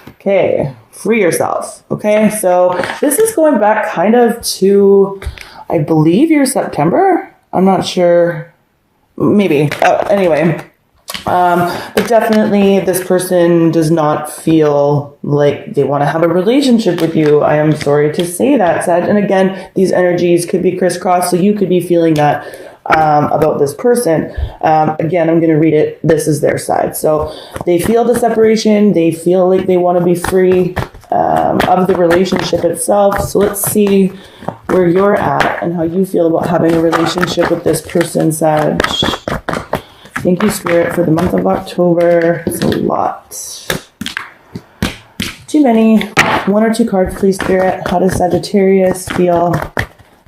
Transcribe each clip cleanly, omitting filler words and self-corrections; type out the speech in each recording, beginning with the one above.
Okay, free yourself. Okay, so this is going back kind of to, I believe, your September. I'm not sure. Maybe. Anyway. But definitely this person does not feel like they want to have a relationship with you. I am sorry to say that, Sag. And again, these energies could be crisscrossed, so you could be feeling that about this person. Again, I'm going to read it. This is their side. So they feel the separation. They feel like they want to be free of the relationship itself. So let's see where you're at and how you feel about having a relationship with this person, Sag. Thank you, Spirit, for the month of October. It's a lot. Too many. 1 or 2 cards, please, Spirit. How does Sagittarius feel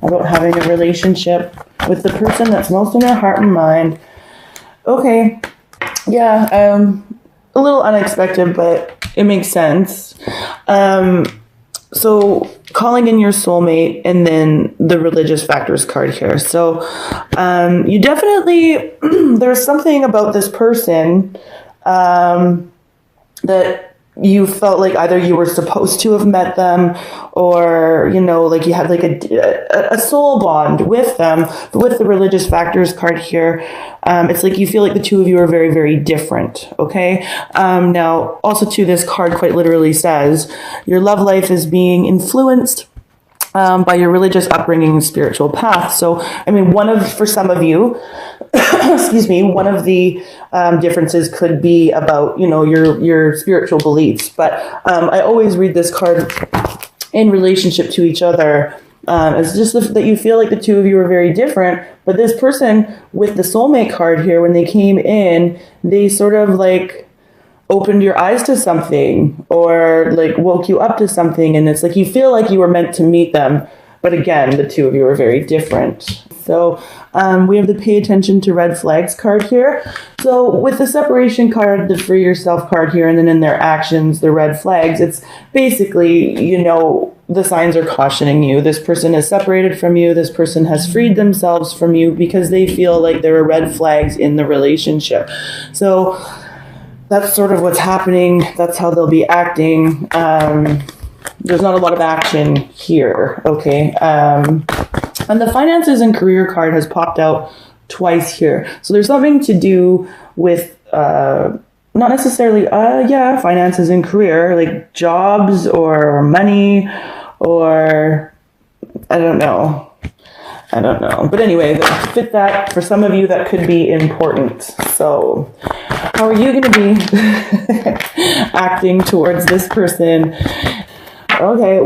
about having a relationship with the person that's most in their heart and mind? Okay. Yeah, a little unexpected, but it makes sense. So calling in your soulmate and then the religious factors card here. So you definitely, there's something about this person that you felt like either you were supposed to have met them or, you know, like you had like a soul bond with them. But with the religious factors card here, it's like you feel like the two of you are very, very different. Okay. Now, also too, this card quite literally says your love life is being influenced by your religious upbringing and spiritual path. So, I mean, for some of you, excuse me, one of the differences could be about, you know, your spiritual beliefs. But I always read this card in relationship to each other. It's just that you feel like the two of you are very different. But this person with the soulmate card here, when they came in, they sort of like opened your eyes to something or like woke you up to something. And it's like you feel like you were meant to meet them. But again, the two of you are very different. So we have the pay attention to red flags card here. So with the separation card, the free yourself card here, and then in their actions, the red flags, it's basically, you know, the signs are cautioning you. This person is separated from you. This person has freed themselves from you because they feel like there are red flags in the relationship. So that's sort of what's happening. That's how they'll be acting. There's not a lot of action here, okay? And the finances and career card has popped out twice here. So there's something to do with, not necessarily, finances and career, like jobs or money or, I don't know. But anyway, fit that, for some of you, that could be important. So how are you going to be acting towards this person? Okay,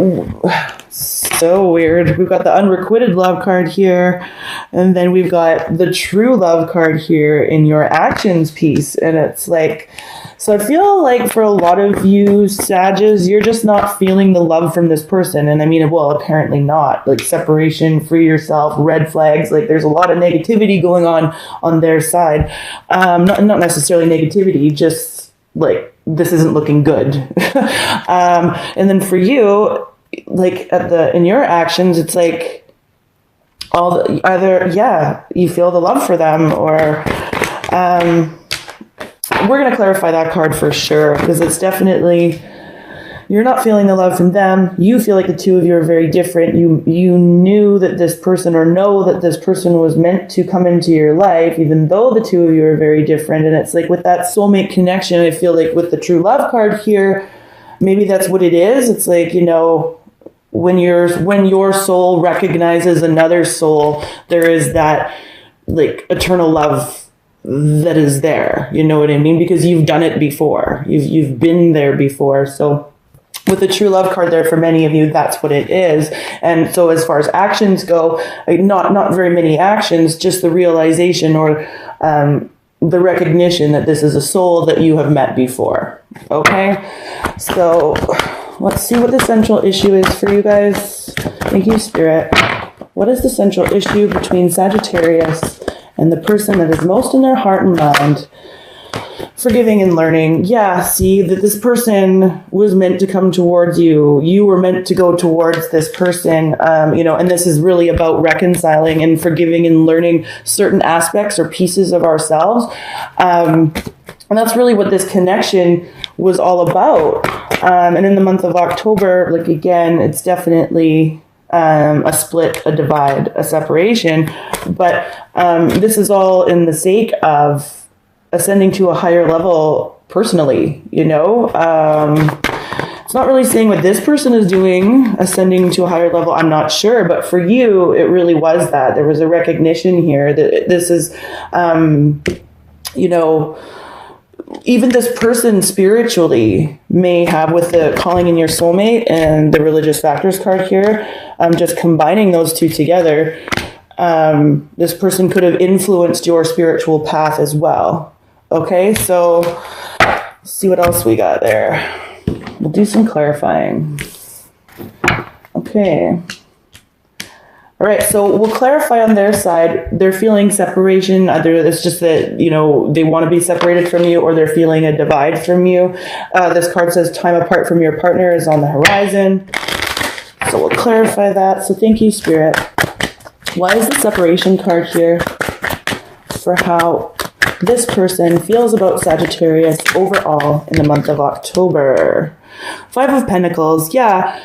so weird. We've got the unrequited love card here, and then we've got the true love card here in your actions piece. And it's like, so I feel like for a lot of you Sages, you're just not feeling the love from this person. And I mean, well, apparently not. Like separation, free yourself, red flags. Like there's a lot of negativity going on their side. Not necessarily negativity, just like this isn't looking good. And then for you, like in your actions, it's like either you feel the love for them, or we're going to clarify that card for sure, because it's definitely, you're not feeling the love from them. You feel like the two of you are very different. You knew that this person, or know that this person was meant to come into your life, even though the two of you are very different. And it's like with that soulmate connection, I feel like with the true love card here, maybe that's what it is. It's like, you know, when your soul recognizes another soul, there is that like eternal love that is there. You know what I mean? Because you've done it before. You've been there before. So with the true love card there, for many of you, that's what it is. And so as far as actions go, like not very many actions, just the realization or the recognition that this is a soul that you have met before. Okay? So let's see what the central issue is for you guys. Thank you, Spirit. What is the central issue between Sagittarius and the person that is most in their heart and mind? Forgiving and learning. Yeah, see that this person was meant to come towards you. You were meant to go towards this person, and this is really about reconciling and forgiving and learning certain aspects or pieces of ourselves. And that's really what this connection was all about. And in the month of October, like again, it's definitely a split, a divide, a separation. But this is all in the sake of ascending to a higher level personally, you know? It's not really saying what this person is doing, ascending to a higher level. I'm not sure. But for you, it really was that. There was a recognition here that this is, you know, even this person spiritually may have, with the calling in your soulmate and the religious factors card here, just combining those two together, this person could have influenced your spiritual path as well. Okay, so let's see what else we got there. We'll do some clarifying. Okay. All right, so we'll clarify on their side. They're feeling separation. Either it's just that, you know, they want to be separated from you, or they're feeling a divide from you. This card says time apart from your partner is on the horizon. So we'll clarify that. So thank you, Spirit. Why is the separation card here for how this person feels about Sagittarius overall in the month of October? 5 of Pentacles, yeah,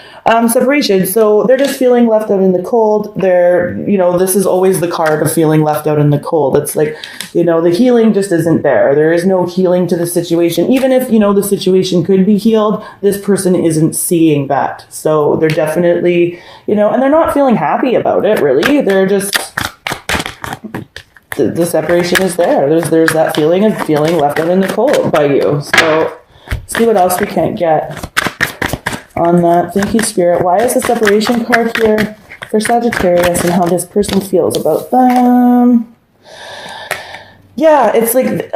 separation. So they're just feeling left out in the cold. They're, you know, this is always the card of feeling left out in the cold. It's like, you know, the healing just isn't there. There is no healing to the situation. Even if, you know, the situation could be healed, this person isn't seeing that. So they're definitely, you know, and they're not feeling happy about it, really. They're just, the separation is there. There's that feeling of feeling left out in the cold by you. So see what else we can't get on that. Thank you, Spirit. Why is the separation card here for Sagittarius and how this person feels about them? Yeah, it's like,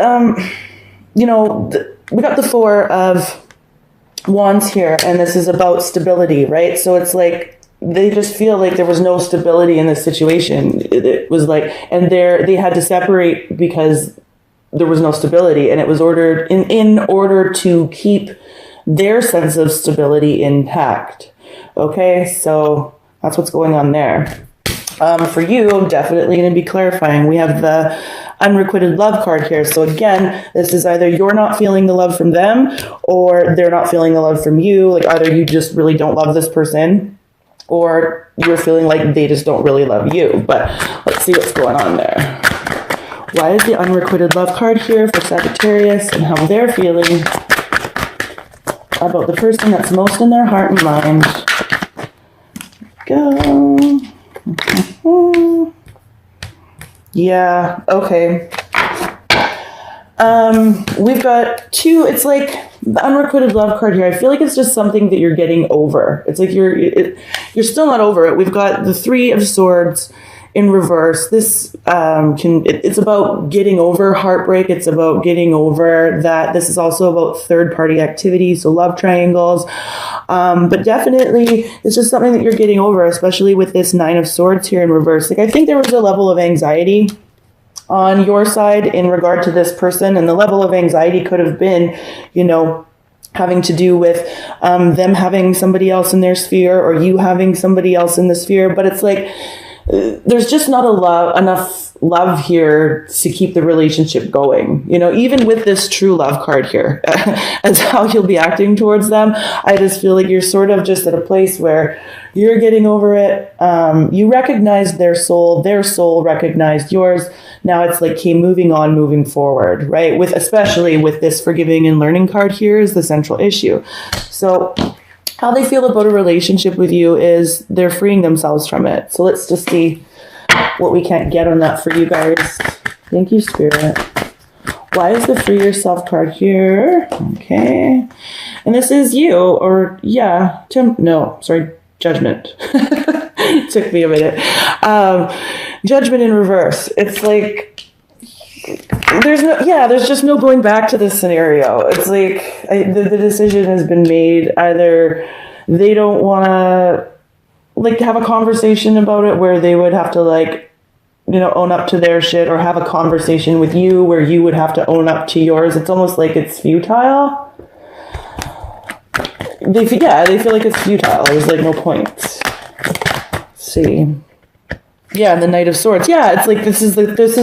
you know, we got the 4 of Wands here, and this is about stability, right? So it's like, they just feel like there was no stability in this situation. It was like, and they had to separate because there was no stability, and it was ordered in order to keep their sense of stability intact. Okay, so that's what's going on there. For you, I'm definitely going to be clarifying. We have the unrequited love card here. So again, this is either you're not feeling the love from them, or they're not feeling the love from you. Like either you just really don't love this person, or you're feeling like they just don't really love you. But let's see what's going on there. Why is the unrequited love card here for Sagittarius and how they're feeling about the person that's most in their heart and mind? Go. Yeah, okay. We've got 2, it's like the unrequited love card here. I feel like it's just something that you're getting over. It's like you're still not over it. We've got the 3 of Swords in reverse. This it's about getting over heartbreak. It's about getting over that. This is also about third-party activities, so love triangles. But definitely, it's just something that you're getting over, especially with this 9 of Swords here in reverse. Like I think there was a level of anxiety on your side in regard to this person, and the level of anxiety could have been, you know, having to do with them having somebody else in their sphere, or you having somebody else in the sphere. But it's like there's just not enough love here to keep the relationship going. You know, even with this true love card here, as how you'll be acting towards them, I just feel like you're sort of just at a place where you're getting over it. You recognized their soul recognized yours. Now it's like, okay, moving on, moving forward, right? Especially with this forgiving and learning card here is the central issue. So how they feel about a relationship with you is they're freeing themselves from it. So let's just see what we can't get on that for you guys. Thank you, Spirit. Why is the free yourself card here? Okay. And this is you, or yeah, Judgment. Took me a minute. Judgment in reverse. It's like there's just no going back to this scenario. It's like the decision has been made. Either they don't want to like have a conversation about it where they would have to like, you know, own up to their shit, or have a conversation with you where you would have to own up to yours. It's almost like it's futile. They feel like it's futile. There's like no point. Let's see. Yeah, and the Knight of Swords. Yeah, it's like this is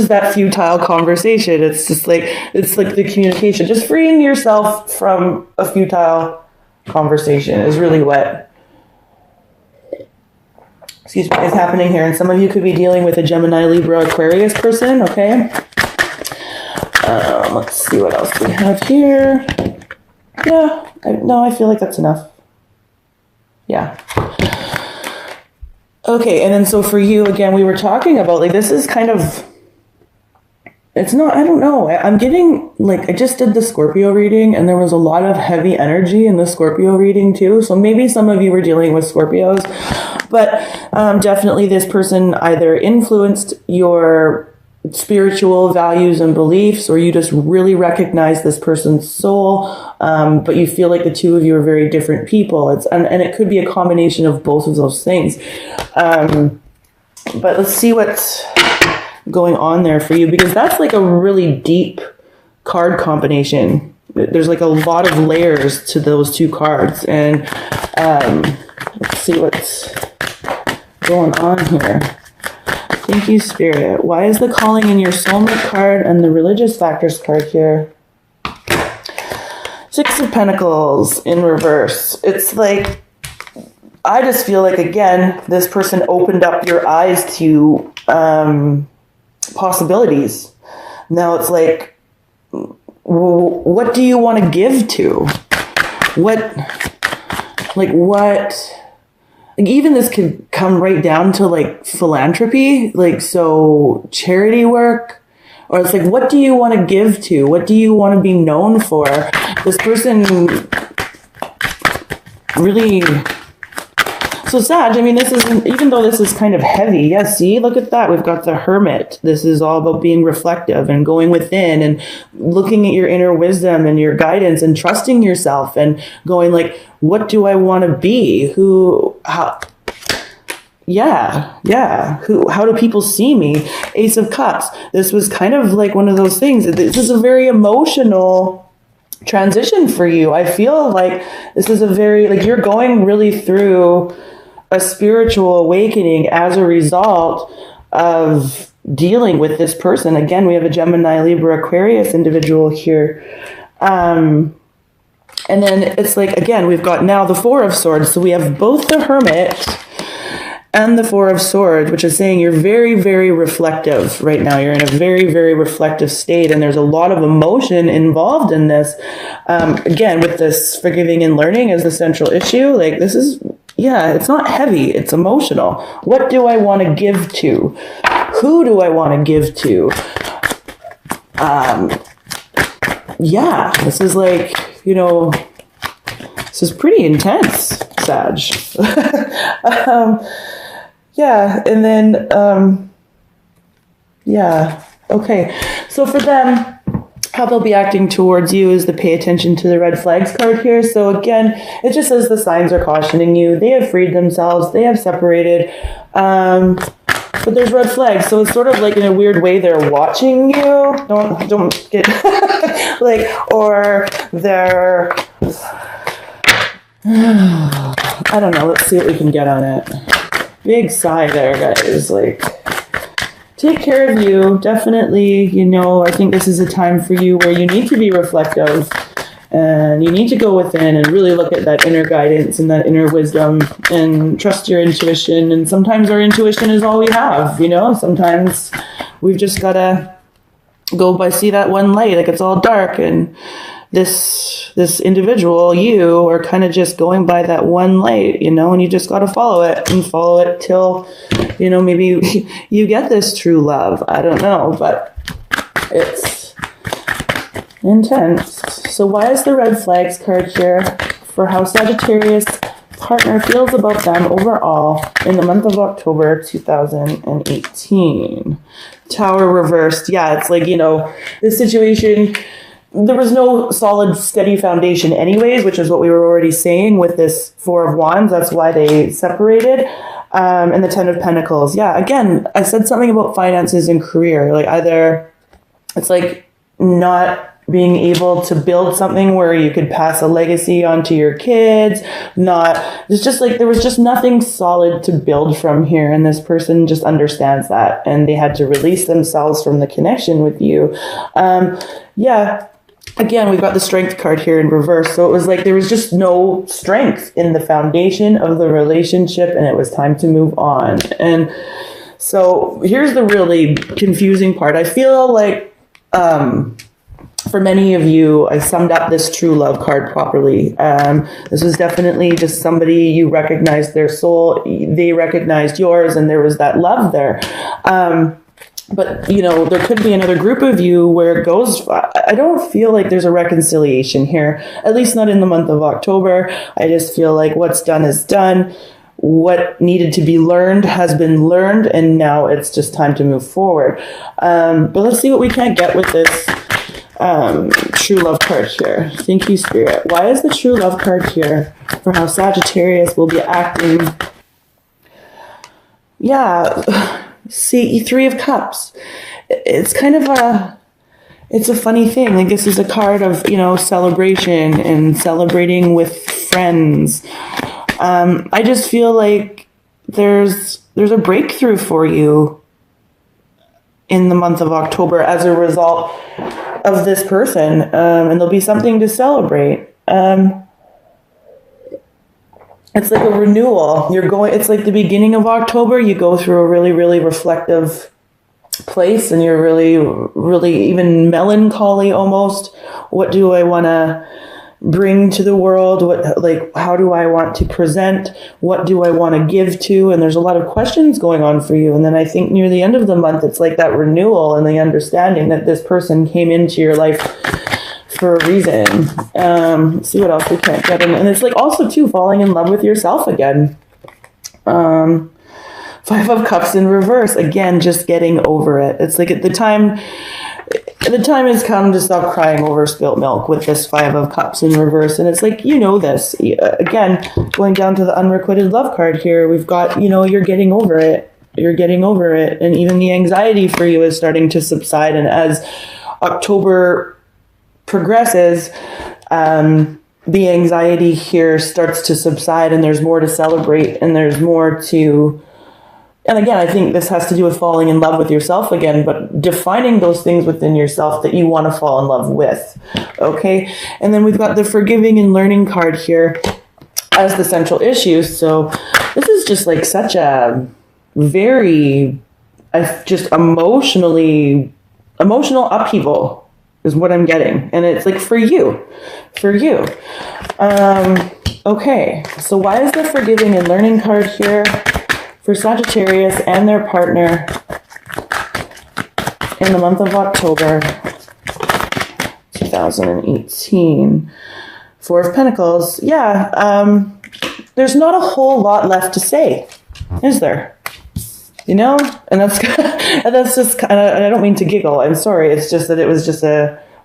that futile conversation. It's just like the communication, just freeing yourself from a futile conversation is really what, excuse me, is happening here. And some of you could be dealing with a Gemini, Libra, Aquarius person, okay? Let's see what else we have here. Yeah, I feel like that's enough. Yeah. Okay, and then so for you, again, we were talking about, like, this is kind of, it's not, I don't know. I'm getting, like, I just did the Scorpio reading, and there was a lot of heavy energy in the Scorpio reading, too. So maybe some of you were dealing with Scorpios. But definitely this person either influenced your spiritual values and beliefs, or you just really recognize this person's soul, but you feel like the two of you are very different people. And it could be a combination of both of those things. But let's see what's going on there for you, because that's like a really deep card combination. There's like a lot of layers to those two cards, and let's see what's going on here. Thank you, Spirit. Why is the calling in your soulmate card and the religious factors card here? Six of Pentacles in reverse. It's like, I just feel like, again, this person opened up your eyes to possibilities. Now it's like, what do you want to give to? Like, even this could come right down to, like, philanthropy, like, so charity work, or it's like, what do you want to give to? What do you want to be known for? This person really, so Sag, I mean, this isn't, even though this is kind of heavy, yeah, see, look at that. We've got the Hermit. This is all about being reflective and going within and looking at your inner wisdom and your guidance and trusting yourself and going like, what do I want to be? How do people see me? Ace of Cups. This was kind of like one of those things. This is a very emotional transition for you. I feel like this is a very, like, you're going really through a spiritual awakening as a result of dealing with this person. Again, we have a Gemini, Libra, Aquarius individual here. And then it's like, again, we've got now the Four of Swords. So we have both the Hermit and the Four of Swords, which is saying you're very, very reflective right now. You're in a very, very reflective state, and there's a lot of emotion involved in this. Again, with this forgiving and learning as the central issue, like, this is, yeah, it's not heavy, it's emotional. What do I want to give to? Who do I want to give to? Yeah, this is like, you know, this is pretty intense, Sag. Yeah, and then, yeah, okay. So for them, how they'll be acting towards you is to pay attention to the red flags card here. So again, it just says the signs are cautioning you. They have freed themselves. They have separated. But there's red flags. So it's sort of like, in a weird way, they're watching you. Don't get like, or they're, I don't know. Let's see what we can get on it. Big sigh there, guys. Like, take care of you. Definitely, you know, I think this is a time for you where you need to be reflective and you need to go within and really look at that inner guidance and that inner wisdom and trust your intuition. And sometimes our intuition is all we have, you know? Sometimes we've just got to go by, see that one light, like it's all dark, and this individual, you are kind of just going by that one light, you know, and you just got to follow it till, you know, maybe you get this true love. I don't know, but it's intense. So why is the red flags card here for how Sagittarius partner feels about them overall in the month of October 2018? Tower reversed. Yeah, it's like, you know, this situation, there was no solid, steady foundation anyways, which is what we were already saying with this Four of Wands. That's why they separated. And the Ten of Pentacles. Yeah, again, I said something about finances and career. Like, either it's like not being able to build something where you could pass a legacy onto your kids. It's just like there was just nothing solid to build from here. And this person just understands that. And they had to release themselves from the connection with you. Yeah. again, we've got the strength card here in reverse. So it was like there was just no strength in the foundation of the relationship, and it was time to move on. And so here's the really confusing part. I feel like for many of you, I summed up this true love card properly. This was definitely just somebody, you recognized their soul, they recognized yours, and there was that love there. But, you know, there could be another group of you where it goes, I don't feel like there's a reconciliation here, at least not in the month of October. I just feel like what's done is done. What needed to be learned has been learned, and now it's just time to move forward. But let's see what we can get with this true love card here. Thank you, Spirit. Why is the true love card here for how Sagittarius will be acting? Yeah. See, Three of Cups. It's kind of it's a funny thing. Like, this is a card of, you know, celebration and celebrating with friends. I just feel like there's a breakthrough for you in the month of October as a result of this person, and there'll be something to celebrate. It's like a renewal. It's like the beginning of October. You go through a really, really reflective place, and you're really, really even melancholy almost. What do I want to bring to the world? How do I want to present? What do I want to give to? And there's a lot of questions going on for you. And then I think near the end of the month, it's like that renewal and the understanding that this person came into your life for a reason. See what else we can't get in. And it's like also too falling in love with yourself again. Five of Cups in reverse. Again, just getting over it. It's like the time has come to stop crying over spilt milk with this Five of Cups in reverse. And it's like, you know this. Again, going down to the unrequited love card here, we've got, you know, you're getting over it. You're getting over it. And even the anxiety for you is starting to subside. And as October progresses, the anxiety here starts to subside, and there's more to celebrate, and there's more to... And again, I think this has to do with falling in love with yourself again, but defining those things within yourself that you want to fall in love with. Okay. And then we've got the forgiving and learning card here as the central issue. So this is just like such a very, just emotional upheaval is what I'm getting. And it's like for you. Okay. So why is the forgiving and learning card here for Sagittarius and their partner in the month of October 2018? Four of Pentacles. Yeah, there's not a whole lot left to say, is there? You know? And that's just kind of, and I don't mean to giggle, I'm sorry, it's just that it was just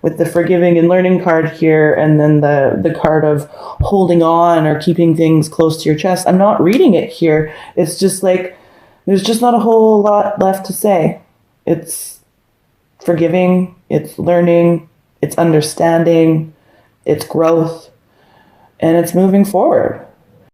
with the forgiving and learning card here, and then the card of holding on or keeping things close to your chest. I'm not reading it here. It's just like, there's just not a whole lot left to say. It's forgiving, it's learning, it's understanding, it's growth, and it's moving forward.